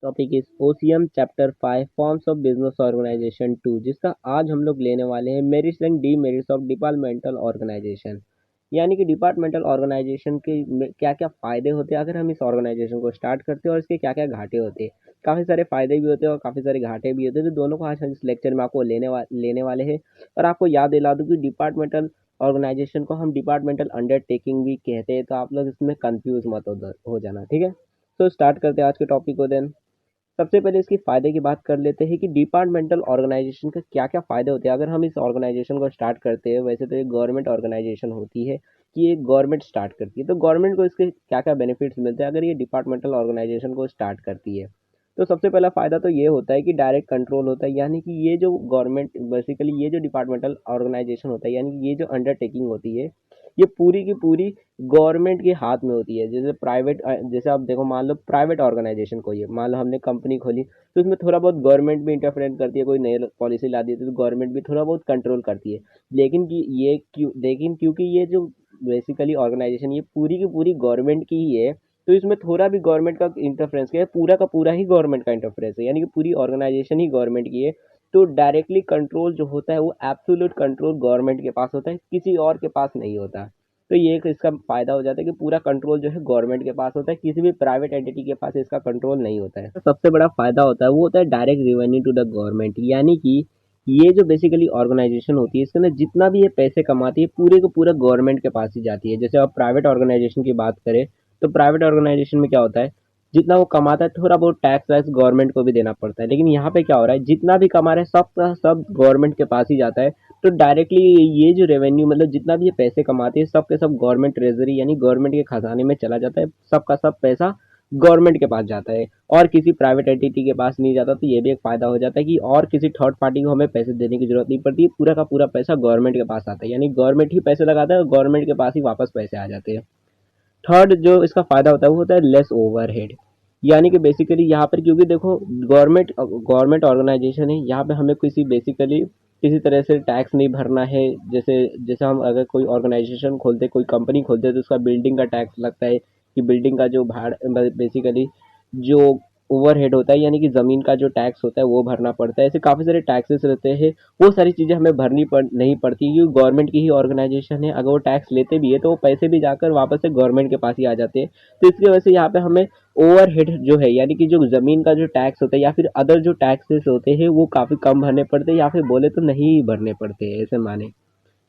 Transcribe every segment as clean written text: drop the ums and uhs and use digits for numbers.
Topic is OCM chapter 5 forms of business organisation 2, जिसका आज हम लोग लेने वाले हैं merits and demerits of departmental organisation. यानी कि डिपार्टमेंटल ऑर्गेनाइजेशन के क्या क्या फ़ायदे होते हैं अगर हम इस ऑर्गेनाइजेशन को स्टार्ट करते हैं, और इसके क्या क्या घाटे होते हैं। काफ़ी सारे फ़ायदे भी होते हैं और काफ़ी सारे घाटे भी होते हैं, तो दोनों को आज हम इस लेक्चर में आपको लेने वाले हैं। और आपको याद दिला दूँ कि डिपार्टमेंटल ऑर्गेनाइजेशन को हम डिपार्टमेंटल अंडरटेकिंग भी कहते हैं, तो आप लोग इसमें कंफ्यूज मत हो जाना, ठीक है। तो स्टार्ट करते हैं आज के टॉपिक को देन। सबसे पहले इसकी फ़ायदे की बात कर लेते हैं कि डिपार्टमेंटल ऑर्गेनाइजेशन का क्या क्या फ़ायदे होते हैं अगर हम इस ऑर्गेनाइजेशन को स्टार्ट करते हैं। वैसे तो एक गवर्नमेंट ऑर्गेनाइजेशन होती है कि एक गवर्नमेंट स्टार्ट करती है, तो गवर्नमेंट को इसके क्या क्या बेनिफिट्स मिलते हैं अगर ये डिपार्टमेंटल ऑर्गेनाइजेशन को स्टार्ट करती है। तो सबसे पहला फ़ायदा तो ये होता है कि डायरेक्ट कंट्रोल होता है, यानी कि ये जो गवर्नमेंट बेसिकली ये जो डिपार्टमेंटल ऑर्गेनाइजेशन होता है, यानी कि ये जो अंडरटेकिंग होती है, ये पूरी की पूरी गवर्नमेंट के हाथ में होती है। जैसे प्राइवेट, जैसे आप देखो, मान लो प्राइवेट ऑर्गेनाइजेशन कोई है, मान लो हमने कंपनी खोली, तो इसमें थोड़ा बहुत गवर्नमेंट भी इंटरफेरेंस करती है, कोई नई पॉलिसी ला दी है तो गवर्नमेंट भी थोड़ा बहुत कंट्रोल करती है। लेकिन क्योंकि ये जो बेसिकली ऑर्गेनाइजेशन ये पूरी की पूरी गवर्नमेंट की ही है, तो इसमें थोड़ा भी गवर्नमेंट का इंटरफेरेंस क्या है, पूरा का पूरा ही गवर्नमेंट का इंटरफेरेंस है, यानी कि पूरी ऑर्गेनाइजेशन ही गवर्नमेंट की है। तो डायरेक्टली कंट्रोल जो होता है वो एब्सोल्यूट कंट्रोल गवर्नमेंट के पास होता है, किसी और के पास नहीं होता। तो ये एक इसका फ़ायदा हो जाता है कि पूरा कंट्रोल जो है गवर्नमेंट के पास होता है, किसी भी प्राइवेट एंटिटी के पास इसका कंट्रोल नहीं होता है। तो सबसे बड़ा फ़ायदा होता है वो होता है direct revenue to the government, यानी कि ये जो बेसिकली ऑर्गेनाइजेशन होती है इसके अंदर जितना भी ये पैसे कमाती है पूरे को पूरा गवर्नमेंट के पास ही जाती है। जैसे आप प्राइवेट ऑर्गेनाइजेशन की बात करें, तो प्राइवेट ऑर्गेनाइजेशन में क्या होता है, जितना वो कमाता है थोड़ा बहुत टैक्स वैक्स गवर्नमेंट को भी देना पड़ता है, लेकिन यहाँ पे क्या हो रहा है, जितना भी कमा रहे हैं सब का सब गवर्नमेंट के पास ही जाता है। तो डायरेक्टली ये जो रेवेन्यू मतलब जितना भी ये पैसे कमाते हैं सब के सब गवर्नमेंट ट्रेजरी यानी गवर्नमेंट के खजाने में चला जाता है, सबका सब पैसा गवर्नमेंट के पास जाता है और किसी प्राइवेट एंटिटी के पास नहीं जाता। तो ये भी एक फायदा हो जाता है कि और किसी थर्ड पार्टी को हमें पैसे देने की जरूरत नहीं पड़ती है, पूरा का पूरा पैसा गवर्नमेंट के पास आता है, यानी गवर्नमेंट ही पैसे लगाता है और गवर्नमेंट के पास ही वापस पैसे आ जाते हैं। थर्ड जो इसका फायदा होता है वो होता है लेस ओवरहेड, यानी कि बेसिकली यहाँ पर क्योंकि देखो गवर्नमेंट ऑर्गेनाइजेशन है, यहाँ पे हमें किसी बेसिकली किसी तरह से टैक्स नहीं भरना है। जैसे जैसे हम अगर कोई ऑर्गेनाइजेशन खोलते, कोई कंपनी खोलते, तो उसका बिल्डिंग का टैक्स लगता है कि बिल्डिंग का जो भाड़ा बेसिकली जो ओवरहेड होता है यानी कि ज़मीन का जो टैक्स होता है वो भरना पड़ता है। ऐसे काफ़ी सारे टैक्सेस रहते हैं, वो सारी चीज़ें हमें नहीं पड़ती क्योंकि गवर्नमेंट की ही ऑर्गेनाइजेशन है। अगर वो टैक्स लेते भी है तो वो पैसे भी जाकर वापस से गवर्नमेंट के पास ही आ जाते हैं। तो इसकी वजह से यहाँ पे हमें ओवरहेड जो है यानी कि जो ज़मीन का जो टैक्स होता है या फिर अदर जो टैक्सेस होते हैं वो काफ़ी कम भरने पड़ते हैं, या फिर बोले तो नहीं भरने पड़ते हैं, ऐसे माने,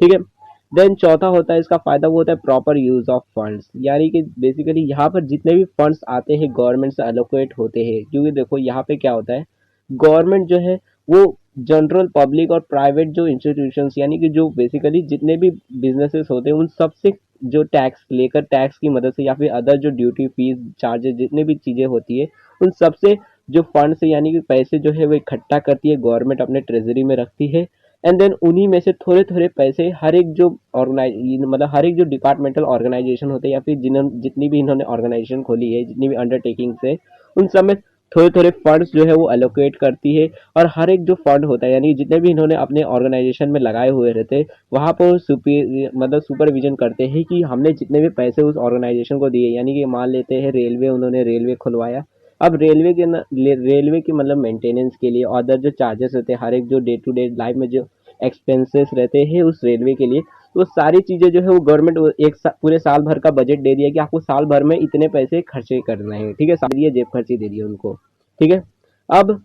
ठीक है। देन चौथा होता है इसका फायदा वो होता है प्रॉपर यूज ऑफ फंड्स, यानी कि बेसिकली यहाँ पर जितने भी फंड्स आते हैं गवर्नमेंट से एलोकेट होते हैं, क्योंकि देखो यहाँ पे क्या होता है, गवर्नमेंट जो है वो जनरल पब्लिक और प्राइवेट जो इंस्टीट्यूशंस यानी कि जो बेसिकली जितने भी बिजनेसेस होते हैं उन सब से जो टैक्स लेकर टैक्स की मदद से या फिर अदर जो ड्यूटी फीस चार्जेस जितने भी चीज़ें होती है उन सब से जो फंड से यानी कि पैसे जो है वो इकट्ठा करती है गवर्नमेंट, अपने ट्रेजरी में रखती है। एंड देन उन्हीं में से थोड़े थोड़े पैसे हर एक जो ऑर्गेनाइज मतलब हर एक जो डिपार्टमेंटल ऑर्गेनाइजेशन होते हैं या फिर जितनी भी इन्होंने ऑर्गेनाइजेशन खोली है, जितनी भी अंडरटेकिंग्स है, उन सब में थोड़े थोड़े फंड्स जो है वो एलोकेट करती है। और हर एक जो फंड होता है यानी जितने भी इन्होंने अपने ऑर्गेनाइजेशन में लगाए हुए रहते हैं वहाँ पर मतलब सुपरविजन करते हैं कि हमने जितने भी पैसे उस ऑर्गेनाइजेशन को दिए, यानी कि मान लेते हैं रेलवे, उन्होंने रेलवे खुलवाया, अब रेलवे की मतलब मेंटेनेंस के लिए अदर जो चार्जेस रहते हैं, हर एक जो डे टू डे लाइफ में जो एक्सपेंसेस रहते हैं उस रेलवे के लिए, तो सारी चीज़ें जो है वो गवर्नमेंट पूरे साल भर का बजट दे दिया कि आपको साल भर में इतने पैसे खर्चे करने हैं, ठीक है, सारी जेब खर्ची दे दी उनको, ठीक है। अब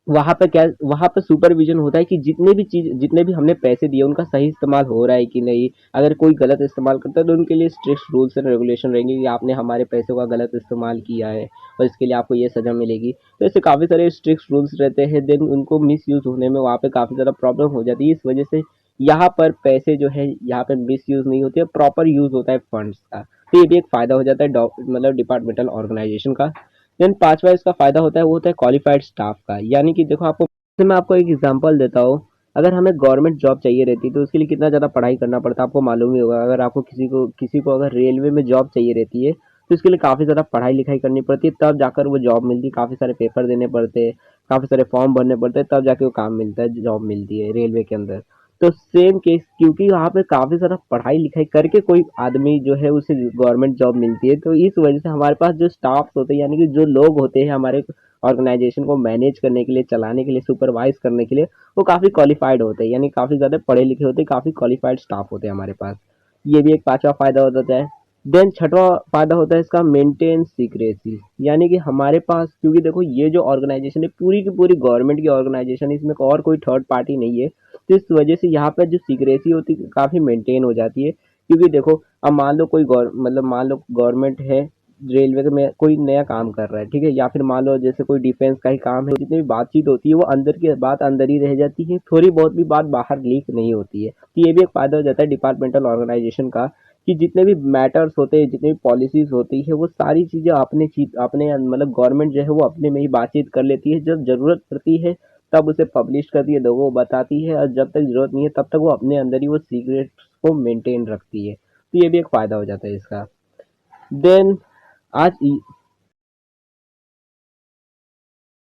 वहाँ पे सुपरविजन होता है कि जितने भी हमने पैसे दिए उनका सही इस्तेमाल हो रहा है कि नहीं। अगर कोई गलत इस्तेमाल करता है तो उनके लिए स्ट्रिक्ट रूल्स एंड रेगुलेशन रहेंगे कि आपने हमारे पैसों का गलत इस्तेमाल किया है और इसके लिए आपको ये सज़ा मिलेगी। तो ऐसे काफ़ी सारे स्ट्रिक्ट रूल्स रहते हैं, देन उनको मिसयूज़ होने में वहाँ पे काफ़ी ज़्यादा प्रॉब्लम हो जाती है। इस वजह से यहाँ पर पैसे जो है यहाँ पे मिसयूज़ नहीं होते, प्रॉपर यूज़ होता है फंड्स का। तो ये भी एक फ़ायदा हो जाता है मतलब डिपार्टमेंटल ऑर्गेनाइजेशन का। देन पांचवा इसका फायदा होता है वो होता है क्वालिफाइड स्टाफ का, यानी कि देखो आपको, जैसे मैं आपको एक एग्जांपल देता हूँ, अगर हमें गवर्नमेंट जॉब चाहिए रहती है तो उसके लिए कितना ज़्यादा पढ़ाई करना पड़ता है आपको मालूम ही होगा। अगर आपको किसी को अगर रेलवे में जॉब चाहिए रहती है तो उसके लिए काफ़ी ज़्यादा पढ़ाई लिखाई करनी पड़ती है, तब जाकर वो जॉब मिलती है, काफ़ी सारे पेपर देने पड़ते हैं, काफ़ी सारे फॉर्म भरने पड़ते हैं, तब जाके वो काम मिलता है, जॉब मिलती है रेलवे के अंदर। तो सेम केस, क्योंकि वहाँ पे काफ़ी ज़्यादा पढ़ाई लिखाई करके कोई आदमी जो है उसे गवर्नमेंट जॉब मिलती है, तो इस वजह से हमारे पास जो स्टाफ होते हैं यानी कि जो लोग होते हैं हमारे ऑर्गेनाइजेशन को मैनेज करने के लिए, चलाने के लिए, सुपरवाइज करने के लिए वो काफ़ी क्वालिफाइड होते हैं, यानी काफ़ी ज़्यादा पढ़े लिखे होते हैं, काफ़ी क्वालिफाइड स्टाफ होते हैं हमारे पास। ये भी एक पांचवा फायदा हो जाता है। देन छठवां फायदा होता है इसका मेंटेन सीक्रेसी, यानी कि हमारे पास, क्योंकि देखो ये जो ऑर्गेनाइजेशन है पूरी की पूरी गवर्नमेंट की ऑर्गेनाइजेशन है, इसमें और कोई थर्ड पार्टी नहीं है, तो इस वजह से यहाँ पर जो सीक्रेसी होती है काफ़ी मेंटेन हो जाती है। क्योंकि देखो अब मान लो कोई मतलब मान लो गवर्नमेंट है, रेलवे में कोई नया काम कर रहा है, ठीक है, या फिर मान लो जैसे कोई डिफेंस का ही काम है, जितनी भी बातचीत होती है वो अंदर की बात अंदर ही रह जाती है, थोड़ी बहुत भी बात बाहर लीक नहीं होती है। तो ये भी एक फायदा हो जाता है डिपार्टमेंटल ऑर्गेनाइजेशन का, कि जितने भी मैटर्स होते हैं, जितनी भी पॉलिसीज होती है, वो सारी चीजें अपने चीज अपने मतलब गवर्नमेंट जो है वो अपने में ही बातचीत कर लेती है, जब जरूरत पड़ती है तब उसे पब्लिश करती है, लोगों को बताती है, और जब तक जरूरत नहीं है तब तक वो अपने अंदर ही वो सीक्रेट्स को मेंटेन रखती है। तो ये भी एक फायदा हो जाता है इसका। देन आज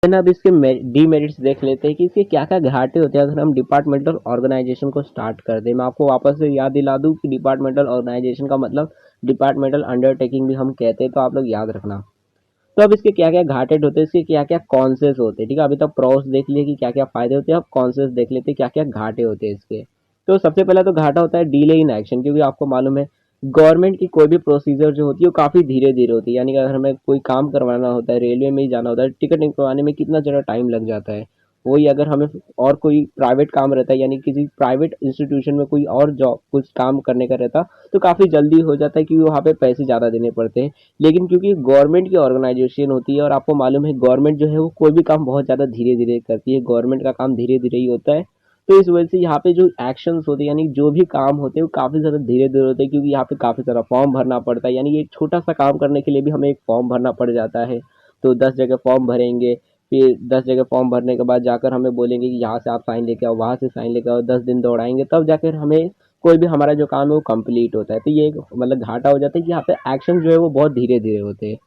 अब इसके डीमेरिट्स देख लेते हैं कि इसके क्या क्या घाटे होते हैं अगर हम डिपार्टमेंटल ऑर्गेनाइजेशन को स्टार्ट कर दें। मैं आपको वापस से याद दिला दूं कि डिपार्टमेंटल ऑर्गेनाइजेशन का मतलब डिपार्टमेंटल अंडरटेकिंग भी हम कहते हैं, तो आप लोग याद रखना। तो अब इसके क्या क्या घाटे होते हैं, इसके क्या क्या कॉन्सेस होते हैं, ठीक है, अभी तक प्रोस देख लिए कि क्या क्या फायदे होते हैं, अब कॉन्सेस देख लेते हैं क्या क्या घाटे होते हैं इसके। तो सबसे पहला तो घाटा होता है डिले इन एक्शन, क्योंकि आपको मालूम है गवर्नमेंट की कोई भी प्रोसीजर जो होती है वो काफ़ी धीरे धीरे होती है, यानी कि अगर हमें कोई काम करवाना होता है, रेलवे में ही जाना होता है, टिकट निकलवाने में कितना ज़्यादा टाइम लग जाता है। वही अगर हमें और कोई प्राइवेट काम रहता है, यानी किसी प्राइवेट इंस्टीट्यूशन में कोई और जॉब कुछ काम करने का रहता, तो काफ़ी जल्दी हो जाता है, क्योंकि वहाँ पे पैसे ज़्यादा देने पड़ते हैं। लेकिन क्योंकि गवर्नमेंट की ऑर्गेनाइजेशन होती है, और आपको मालूम है गवर्नमेंट जो है वो कोई भी काम बहुत ज़्यादा धीरे धीरे करती है, गवर्नमेंट का काम धीरे धीरे ही होता है। तो इस वजह से यहाँ पे जो एक्शंस होते हैं, यानी जो भी काम होते हैं वो काफ़ी ज़्यादा धीरे धीरे होते हैं, क्योंकि यहाँ पे काफ़ी सारा फॉर्म भरना पड़ता है, यानी कि एक छोटा सा काम करने के लिए भी हमें एक फॉर्म भरना पड़ जाता है। तो 10 जगह फॉर्म भरेंगे, फिर 10 जगह फॉर्म भरने के बाद जाकर हमें बोलेंगे कि यहाँ से आप साइन लेके आओ, वहाँ से साइन लेके आओ, 10 दिन दौड़ाएंगे, तब जाकर हमें कोई भी हमारा जो काम है वो कंप्लीट होता है। तो ये एक मतलब घाटा हो जाता है कि यहाँ पे एक्शन जो है वो बहुत धीरे धीरे होते हैं।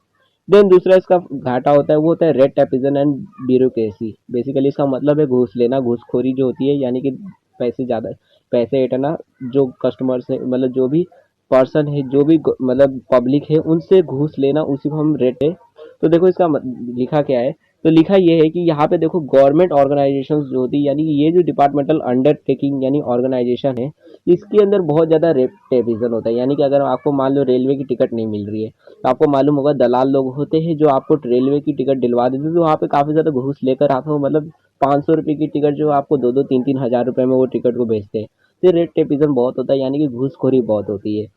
देन दूसरा इसका घाटा होता है वो होता है red tapism and bureaucracy. Basically इसका मतलब है घूस लेना, घूसखोरी जो होती है, यानी कि पैसे ज़्यादा पैसे हटना, जो कस्टमर से मतलब जो भी पर्सन है, जो भी मतलब पब्लिक है, उनसे घूस लेना, उसी को हम रेट है। तो देखो इसका लिखा क्या है, तो लिखा ये है कि यहाँ पे देखो गवर्नमेंट ऑर्गेनाइजेशंस जो होती है, यानी कि ये जो डिपार्टमेंटल अंडरटेकिंग यानी ऑर्गेनाइजेशन है, इसके अंदर बहुत ज़्यादा रेपुटेशन होता है। यानी कि अगर आपको मान लो रेलवे की टिकट नहीं मिल रही है, तो आपको मालूम होगा दलाल लोग होते हैं जो आपको रेलवे की टिकट दिलवा देते हैं, तो वहाँ पे काफ़ी ज़्यादा घूस लेकर आपको मतलब 500 रुपये की टिकट जो आपको 2-2 3-3 हज़ार रुपये में वो टिकट को बेचते हैं। तो रेट टेपिज्म बहुत होता है, यानी कि घूसखोरी बहुत होती है।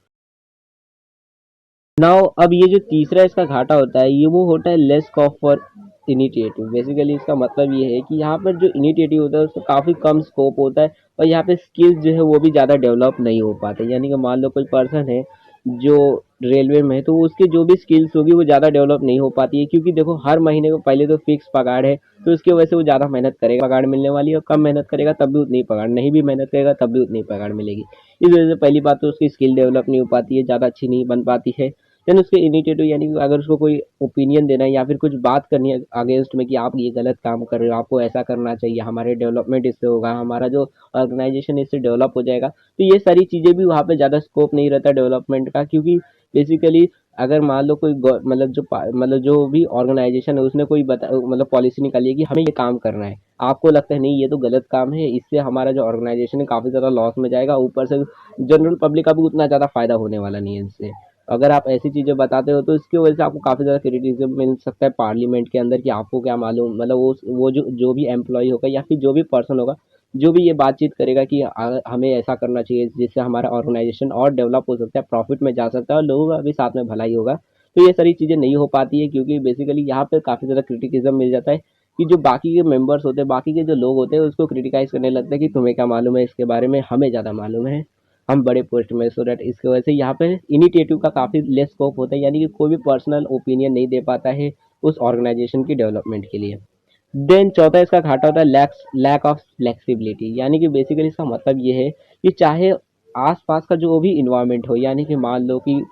नाउ अब ये जो तीसरा इसका घाटा होता है, ये वो होता है less scope for initiative. Basically इसका मतलब ये है कि यहाँ पर जो इनिशिएटिव होता है उसका काफ़ी कम स्कोप होता है, और यहाँ पे स्किल्स जो है वो भी ज़्यादा डेवलप नहीं हो पाते। यानी कि मान लो कोई पर्सन है जो रेलवे में है, तो उसकी जो भी स्किल्स होगी वो ज़्यादा डेवलप नहीं हो पाती है, क्योंकि देखो हर महीने को पहले तो फिक्स पगार है, तो उसकी वजह से वो ज़्यादा मेहनत करेगा, पगार मिलने वाली है, और कम मेहनत करेगा तब भी उतनी पगार, नहीं भी मेहनत करेगा तब भी उतनी पगार मिलेगी। इस वजह से पहली बात तो उसकी स्किल डेवलप नहीं हो पाती है, ज़्यादा अच्छी नहीं बन पाती है। देन उसके इनिशिएटिव, यानी कि अगर उसको कोई ओपिनियन देना है या फिर कुछ बात करनी है अगेंस्ट में कि आप ये गलत काम कर रहे हो, आपको ऐसा करना चाहिए, हमारे डेवलपमेंट इससे होगा, हमारा जो ऑर्गेनाइजेशन इससे डेवलप हो जाएगा, तो ये सारी चीज़ें भी वहाँ पे ज़्यादा स्कोप नहीं रहता डेवलपमेंट का। क्योंकि बेसिकली अगर मान लो कोई मतलब जो भी ऑर्गेनाइजेशन है उसने कोई बता मतलब पॉलिसी निकाली है कि हमें ये काम करना है, आपको लगता है नहीं ये तो गलत काम है, इससे हमारा जो ऑर्गेनाइजेशन है काफ़ी ज़्यादा लॉस में जाएगा, ऊपर से जनरल पब्लिक का भी उतना ज़्यादा फायदा होने वाला नहीं है इससे। अगर आप ऐसी चीज़ें बताते हो तो इसकी वजह से आपको काफ़ी ज़्यादा क्रिटिसिज्म मिल सकता है पार्लियामेंट के अंदर, कि आपको क्या मालूम, मतलब वो जो भी एम्प्लॉय होगा या फिर जो भी पर्सन होगा, जो भी ये बातचीत करेगा कि हमें ऐसा करना चाहिए जिससे हमारा ऑर्गेनाइजेशन और डेवलप हो सकता है, प्रॉफिट में जा सकता है, और लोगों का भी साथ में भलाई होगा। तो ये सारी चीज़ें नहीं हो पाती है, क्योंकि बेसिकली यहाँ पे काफ़ी ज़्यादा क्रिटिसिज्म मिल जाता है, कि जो बाकी के मेंबर्स होते हैं, बाकी के जो लोग होते हैं, उसको क्रिटिकाइज करने लगते हैं कि तुम्हें क्या मालूम है इसके बारे में, हमें ज़्यादा मालूम है, हम बड़े पोस्ट में। सो दैट इसकी वजह से यहाँ पे इनिशिएटिव का काफ़ी लेस स्कोप होता है, यानी कि कोई भी पर्सनल ओपिनियन नहीं दे पाता है उस ऑर्गेनाइजेशन की डेवलपमेंट के लिए। देन चौथा इसका घाटा होता है लैक ऑफ फ्लेक्सिबिलिटी, यानी कि बेसिकली इसका मतलब ये है कि चाहे आसपास का जो भी इन्वायरमेंट हो, यानी कि मान लो कि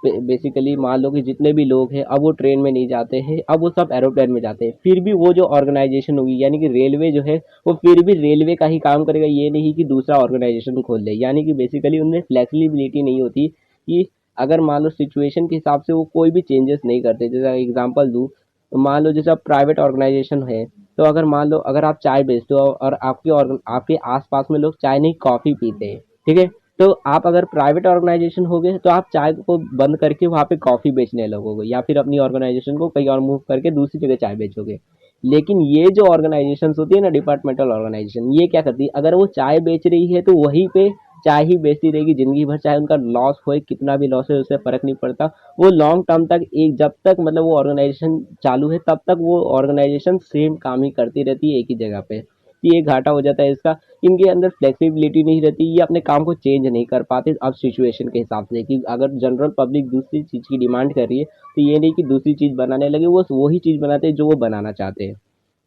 बेसिकली मान लो कि जितने भी लोग हैं अब वो ट्रेन में नहीं जाते हैं, अब वो सब एरोप्लेन में जाते हैं, फिर भी वो जो ऑर्गेनाइजेशन होगी, यानी कि रेलवे जो है वो फिर भी रेलवे का ही काम करेगा, ये नहीं कि दूसरा ऑर्गेनाइजेशन खोल ले। यानी कि बेसिकली उनमें फ्लेक्सिबिलिटी नहीं होती, कि अगर मान लो सिचुएशन के हिसाब से वो कोई भी चेंजेस नहीं करते। जैसे एग्जांपल दूँ, मान लो जैसे अब प्राइवेट ऑर्गेनाइजेशन है, तो अगर मान लो अगर आप चाय बेचते हो और आपके आसपास में लोग चाय नहीं कॉफ़ी पीते हैं, ठीक है, तो आप अगर प्राइवेट ऑर्गेनाइजेशन हो गए तो आप चाय को बंद करके वहाँ पे कॉफ़ी बेचने लगोगे या फिर अपनी ऑर्गेनाइजेशन को कहीं और मूव करके दूसरी जगह चाय बेचोगे। लेकिन ये जो ऑर्गेनाइजेशन होती है ना, डिपार्टमेंटल ऑर्गेनाइजेशन, ये क्या करती है, अगर वो चाय बेच रही है तो वहीं पे चाय ही बेचती रहेगी जिंदगी भर, चाहे उनका लॉस होए, कितना भी लॉस है उससे फर्क नहीं पड़ता। वो लॉन्ग टर्म तक, एक जब तक मतलब वो ऑर्गेनाइजेशन चालू है तब तक वो ऑर्गेनाइजेशन सेम काम ही करती रहती है एक ही जगह पे। तो ये घाटा हो जाता है इसका। इनके अंदर फ्लेक्सिबिलिटी नहीं रहती, ये अपने काम को चेंज नहीं कर पाते अब सिचुएशन के हिसाब से, कि अगर जनरल पब्लिक दूसरी चीज़ की डिमांड कर रही है तो ये नहीं कि दूसरी चीज़ बनाने लगे, वो वही चीज़ बनाते हैं जो वो बनाना चाहते हैं।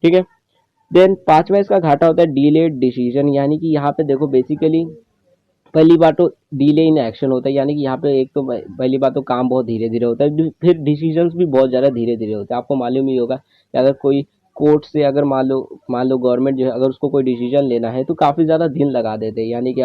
ठीक है। देन पांचवा इसका घाटा होता है डिलेड डिसीजन, यानी कि यहाँ पे देखो बेसिकली पहली बात तो डिले इन एक्शन होता है, यानी कि यहाँ पे एक तो पहली बात तो काम बहुत धीरे धीरे होता है, फिर डिसीजंस भी बहुत ज़्यादा धीरे धीरे होते हैं। आपको मालूम ही होगा कि अगर कोई कोर्ट से अगर मान लो गवर्नमेंट जो है अगर उसको कोई डिसीजन लेना है तो काफ़ी ज़्यादा दिन लगा देते हैं, यानी कि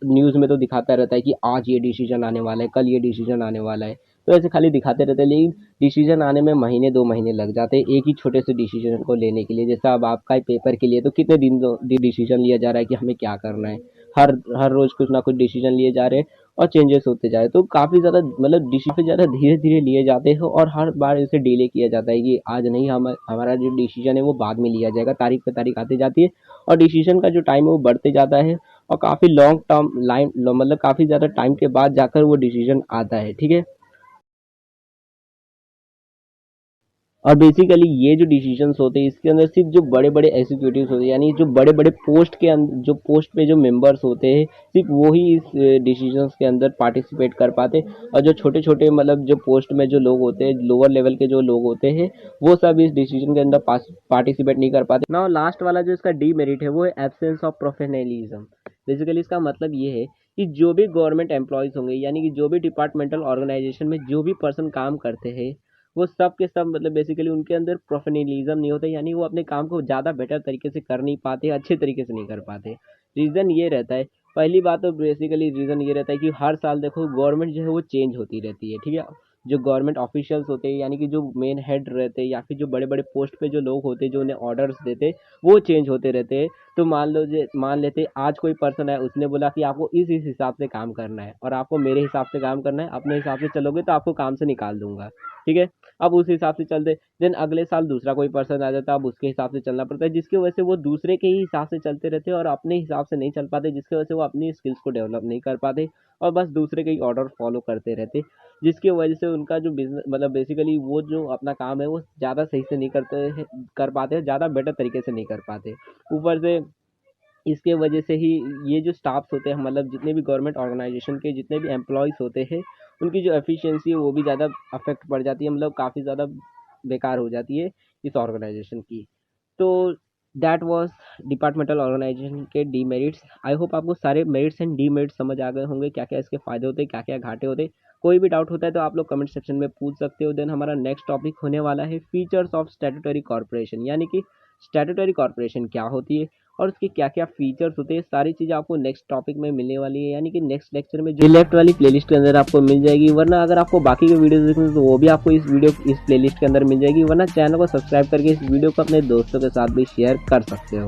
न्यूज़ में तो दिखाता रहता है कि आज ये डिसीजन आने वाला है, कल ये डिसीजन आने वाला है, तो ऐसे खाली दिखाते रहते हैं, लेकिन डिसीजन आने में महीने 2 महीने लग जाते हैं एक ही छोटे से डिसीजन को लेने के लिए। जैसे अब आपका ही पेपर के लिए तो कितने दिन डिसीजन लिया जा रहा है कि हमें क्या करना है, हर हर रोज कुछ ना कुछ डिसीजन लिए जा रहे हैं और चेंजेस होते जा रहे हैं, तो काफ़ी ज़्यादा मतलब डिसीजन ज़्यादा धीरे धीरे लिए जाते हैं और हर बार इसे डिले किया जाता है कि आज नहीं, हम हमारा जो डिसीजन है वो बाद में लिया जाएगा, तारीख पे तारीख आती जाती है और डिसीजन का जो टाइम है वो बढ़ते जाता है और काफ़ी लॉन्ग टर्म लाइन मतलब काफ़ी ज़्यादा टाइम के बाद जाकर वो डिसीजन आता है। ठीक है। और बेसिकली ये जो डिसीजंस होते हैं इसके अंदर सिर्फ जो बड़े बड़े एग्जीक्यूटिव्स होते हैं, यानी जो बड़े बड़े पोस्ट के अंदर, जो पोस्ट पे जो मेंबर्स होते हैं, सिर्फ वो ही इस डिसीजंस के अंदर पार्टिसिपेट कर पाते। और जो छोटे छोटे मतलब जो पोस्ट में जो लोग होते हैं, लोअर लेवल के जो लोग होते हैं, वो सब इस डिसीजन के अंदर पार्टिसिपेट नहीं कर पाते ना। लास्ट वाला जो इसका डीमेरिट है वो है एब्सेंस ऑफ प्रोफेशनलिज्म। बेसिकली इसका मतलब ये है कि जो भी गवर्नमेंट एम्प्लॉयज़ होंगे, यानी कि जो भी डिपार्टमेंटल ऑर्गेनाइजेशन में जो भी पर्सन काम करते हैं, वो सब के सब मतलब बेसिकली उनके अंदर प्रोफेशनलिज्म नहीं होता, यानी वो अपने काम को ज़्यादा बेटर तरीके से कर नहीं पाते, अच्छे तरीके से नहीं कर पाते। रीज़न ये रहता है, पहली बात तो बेसिकली रीज़न ये रहता है कि हर साल देखो गवर्नमेंट जो है वो चेंज होती रहती है। ठीक है। जो गवर्नमेंट ऑफिशियल्स होते हैं, यानी कि जो मेन हेड रहते हैं या फिर जो बड़े बड़े पोस्ट पे जो लोग होते हैं जो उन्हें ऑर्डर्स देते हैं, वो चेंज होते रहते हैं। तो मान लेते आज कोई पर्सन है, उसने बोला कि आपको इस हिसाब से काम करना है और आपको मेरे हिसाब से काम करना है, अपने हिसाब से चलोगे तो आपको काम से निकाल दूंगा। ठीक है। अब उस हिसाब से चलते, देन अगले साल दूसरा कोई पर्सन आ जाता है, अब उसके हिसाब से चलना पड़ता है, जिसकी वजह से वो दूसरे के ही हिसाब से चलते रहते हैं और अपने हिसाब से नहीं चल पाते, जिसकी वजह से वो अपनी स्किल्स को डेवलप नहीं कर पाते और बस दूसरे के ही ऑर्डर फॉलो करते रहते, जिसकी वजह से उनका जो बिजनेस मतलब बेसिकली वो जो अपना काम है वो ज़्यादा सही से नहीं कर पाते, ज़्यादा बेटर तरीके से नहीं कर पाते। ऊपर से इसके वजह से ही ये जो स्टाफ्स होते हैं, मतलब जितने भी गवर्नमेंट ऑर्गेनाइजेशन के जितने भी एम्प्लॉयज़ होते हैं, उनकी जो एफिशिएंसी है वो भी ज़्यादा अफेक्ट पड़ जाती है, मतलब काफ़ी ज़्यादा बेकार हो जाती है इस ऑर्गेनाइजेशन की। तो दैट वाज डिपार्टमेंटल ऑर्गेनाइजेशन के डीमेरिट्स। आई होप आपको सारे मेरिट्स एंड डीमेरिट्स समझ आ गए होंगे, क्या क्या इसके फ़ायदे होते हैं, क्या क्या घाटे होते हैं। कोई भी डाउट होता है तो आप लोग कमेंट सेक्शन में पूछ सकते हो। देन हमारा नेक्स्ट टॉपिक होने वाला है फीचर्स ऑफ स्टैट्यूटरी कॉर्पोरेशन, यानी कि स्टैट्यूटरी कॉर्पोरेशन क्या होती है और उसके क्या क्या फीचर्स होते हैं, सारी चीज़ें आपको नेक्स्ट टॉपिक में मिलने वाली है, यानी कि नेक्स्ट लेक्चर में जो लेफ्ट वाली प्लेलिस्ट के अंदर आपको मिल जाएगी। वरना अगर आपको बाकी के वीडियोस देखने हैं तो वो भी आपको इस प्लेलिस्ट के अंदर मिल जाएगी। वरना चैनल को सब्सक्राइब करके इस वीडियो को अपने दोस्तों के साथ भी शेयर कर सकते हो।